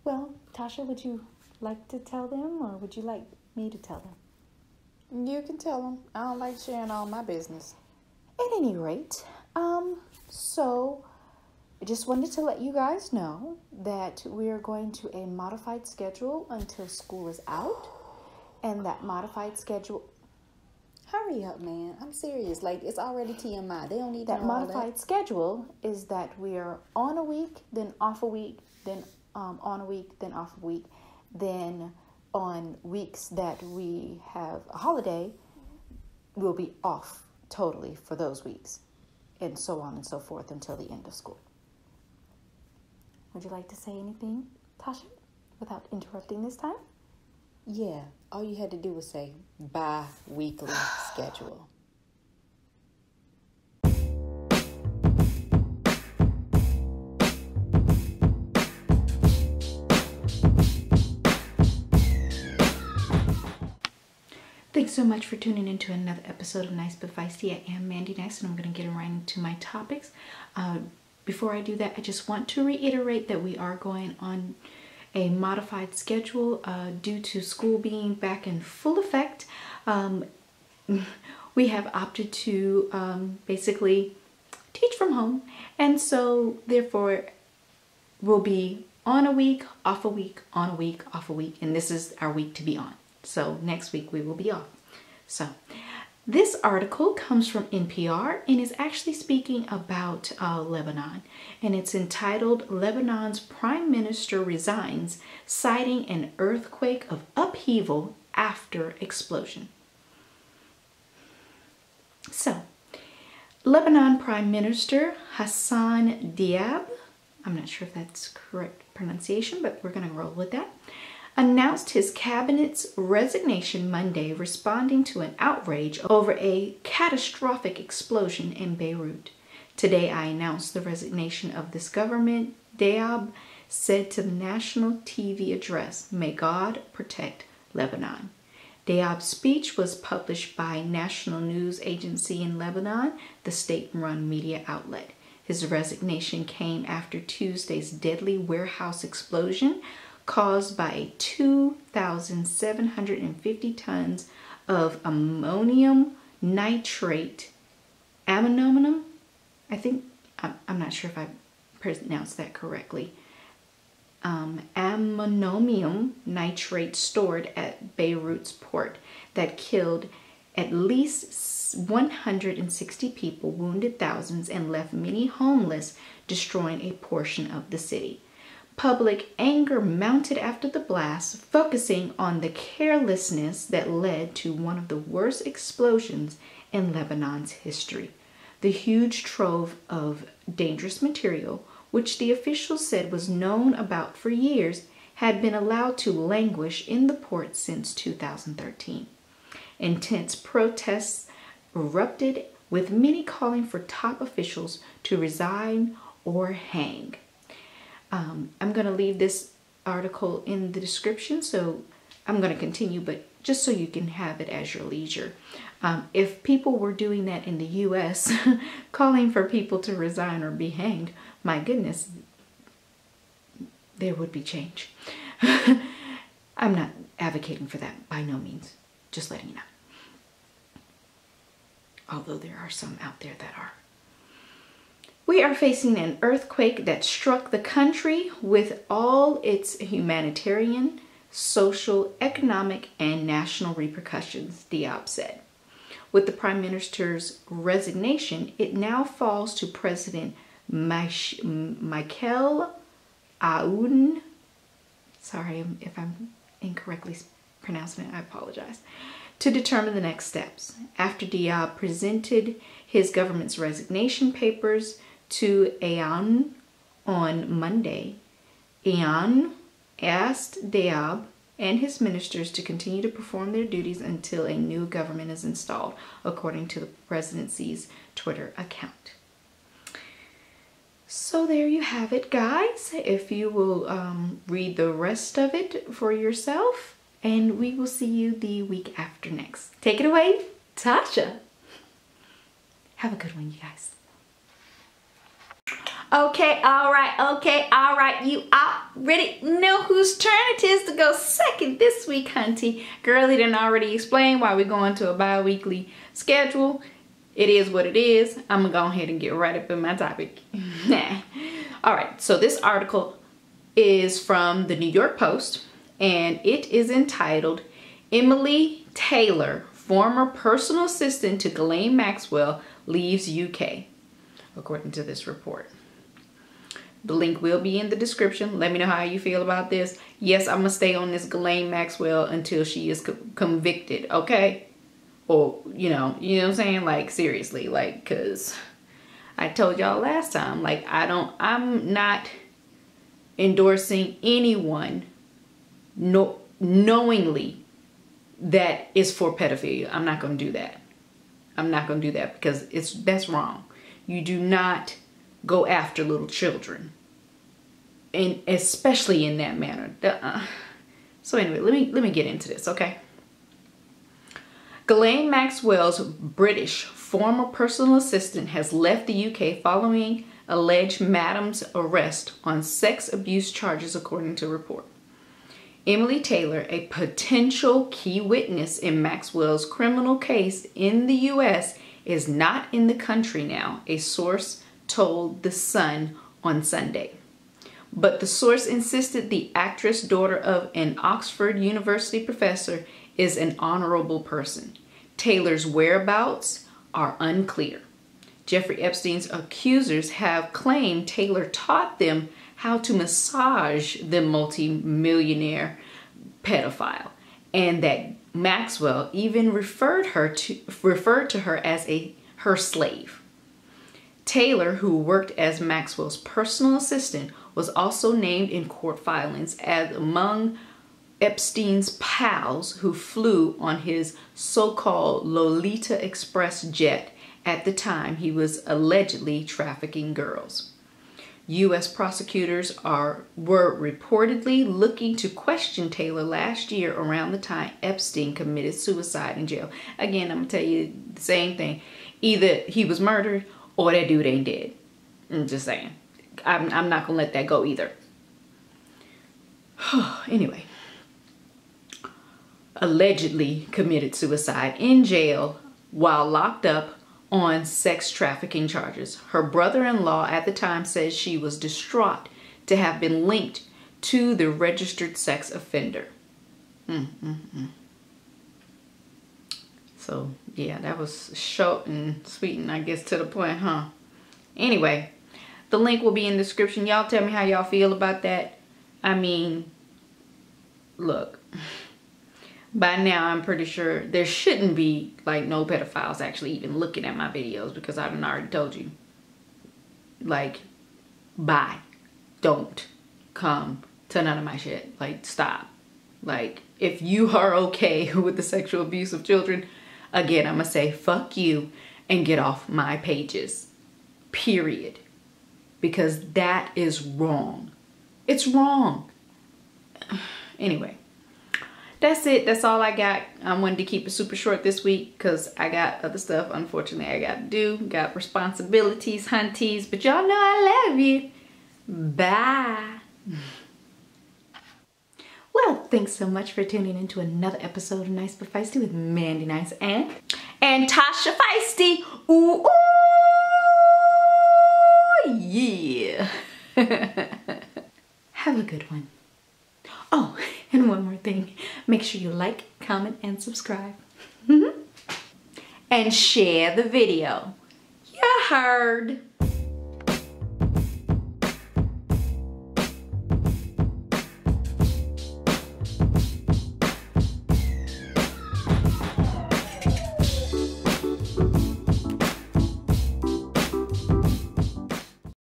Well, Tasha, would you like to tell them, or would you like me to tell them? You can tell them. I don't like sharing all my business. At any rate, so I just wanted to let you guys know that we are going to a modified schedule until school is out, and that modified schedule. Hurry up, man. I'm serious. Like, it's already TMI. They don't need to That know all modified schedule is that we are on a week, then off a week, then on a week, then off a week, then on weeks that we have a holiday, we'll be off totally for those weeks, and so on and so forth until the end of school. Would you like to say anything, Tasha, without interrupting this time? Yeah, all you had to do was say bi-weekly schedule. Thanks so much for tuning in to another episode of Nice But Feisty. I am Mandi Nice, and I'm going to get right into my topics. Before I do that, I just want to reiterate that we are going on a modified schedule due to school being back in full effect. We have opted to basically teach from home, and so therefore we'll be on a week, off a week, on a week, off a week, and this is our week to be on. So next week we will be off. So this article comes from NPR and is actually speaking about Lebanon, and it's entitled "Lebanon's Prime Minister Resigns, Citing an Earthquake of Upheaval After Explosion." So, Lebanon Prime Minister Hassan Diab, I'm not sure if that's correct pronunciation, but we're going to roll with that, announced his cabinet's resignation Monday, responding to an outrage over a catastrophic explosion in Beirut. "Today I announced the resignation of this government," Diab said to the national TV address, "May God protect Lebanon." Diab's speech was published by National News Agency in Lebanon, the state-run media outlet. His resignation came after Tuesday's deadly warehouse explosion caused by a 2,750 tons of ammonium nitrate, I'm not sure if I pronounced that correctly, ammonium nitrate stored at Beirut's port that killed at least 160 people, wounded thousands, and left many homeless, destroying a portion of the city. Public anger mounted after the blast, focusing on the carelessness that led to one of the worst explosions in Lebanon's history. The huge trove of dangerous material, which the officials said was known about for years, had been allowed to languish in the port since 2013. Intense protests erupted, with many calling for top officials to resign or hang. I'm going to leave this article in the description, so I'm going to continue, but just so you can have it as your leisure. If people were doing that in the U.S., calling for people to resign or be hanged, my goodness, there would be change. I'm not advocating for that, by no means. Just letting you know. Although there are some out there that are. We are facing an earthquake that struck the country with all its humanitarian, social, economic, and national repercussions, Diab said. With the Prime Minister's resignation, it now falls to President Michael Aoun, sorry if I'm incorrectly pronouncing it, I apologize, to determine the next steps. After Diab presented his government's resignation papers to Aoun on Monday, Aoun asked Diab and his ministers to continue to perform their duties until a new government is installed, according to the presidency's Twitter account. So there you have it, guys. If you will read the rest of it for yourself, and we will see you the week after next. Take it away, Tasha. Have a good one, you guys. Okay, all right, you already know whose turn it is to go second this week, hunty. Girlie done already explained why we're going to a bi-weekly schedule. It is what it is. I'm gonna go ahead and get right up in my topic. All right, so this article is from the New York Post, and it is entitled, Emily Taylor, former personal assistant to Ghislane Maxwell, leaves UK, according to this report. The link will be in the description. Let me know how you feel about this. Yes, I'm gonna stay on this Ghislane Maxwell until she is convicted, okay? Or, you know what I'm saying? Like, seriously, like, cause I told y'all last time, like, I'm not endorsing anyone knowingly that is for pedophilia. I'm not gonna do that. I'm not gonna do that because that's wrong. You do not go after little children, and especially in that manner. So anyway, let me get into this, okay? Ghislane Maxwell's British former personal assistant has left the UK following alleged madam's arrest on sex abuse charges, according to a report. Emily Taylor, a potential key witness in Maxwell's criminal case in the US, is not in the country now, a source told The Sun on Sunday. But the source insisted the actress, daughter of an Oxford University professor, is an honorable person. Taylor's whereabouts are unclear. Jeffrey Epstein's accusers have claimed Taylor taught them how to massage the multi-millionaire pedophile, and that Maxwell even referred to her as her slave. Taylor, who worked as Maxwell's personal assistant, was also named in court filings as among Epstein's pals who flew on his so-called Lolita Express jet at the time he was allegedly trafficking girls. U.S. prosecutors were reportedly looking to question Taylor last year around the time Epstein committed suicide in jail. Again, I'm going to tell you the same thing. Either he was murdered or that dude ain't dead. I'm just saying. I'm not going to let that go either. Anyway. Allegedly committed suicide in jail while locked up on sex trafficking charges. Her brother-in-law at the time says she was distraught to have been linked to the registered sex offender. So yeah, that was short and sweet and I guess to the point, huh? Anyway, the link will be in the description. Y'all tell me how y'all feel about that. I mean, look, by now I'm pretty sure there shouldn't be like no pedophiles actually even looking at my videos, because I've already told you, like, bye, don't come to none of my shit. Like, stop. Like, if you are okay with the sexual abuse of children, again, I'm gonna say fuck you and get off my pages, period, because that is wrong. It's wrong. Anyway, that's it. That's all I got. I wanted to keep it super short this week because I got other stuff, unfortunately, I got to do. Got responsibilities, hunties, but y'all know I love you. Bye. Well, thanks so much for tuning into another episode of Nice But Feisty with Mandi Nice and Tasha Feisty. Ooh, ooh, yeah. Have a good one. Oh, and one more thing. Make sure you like, comment, and subscribe. And share the video. You heard.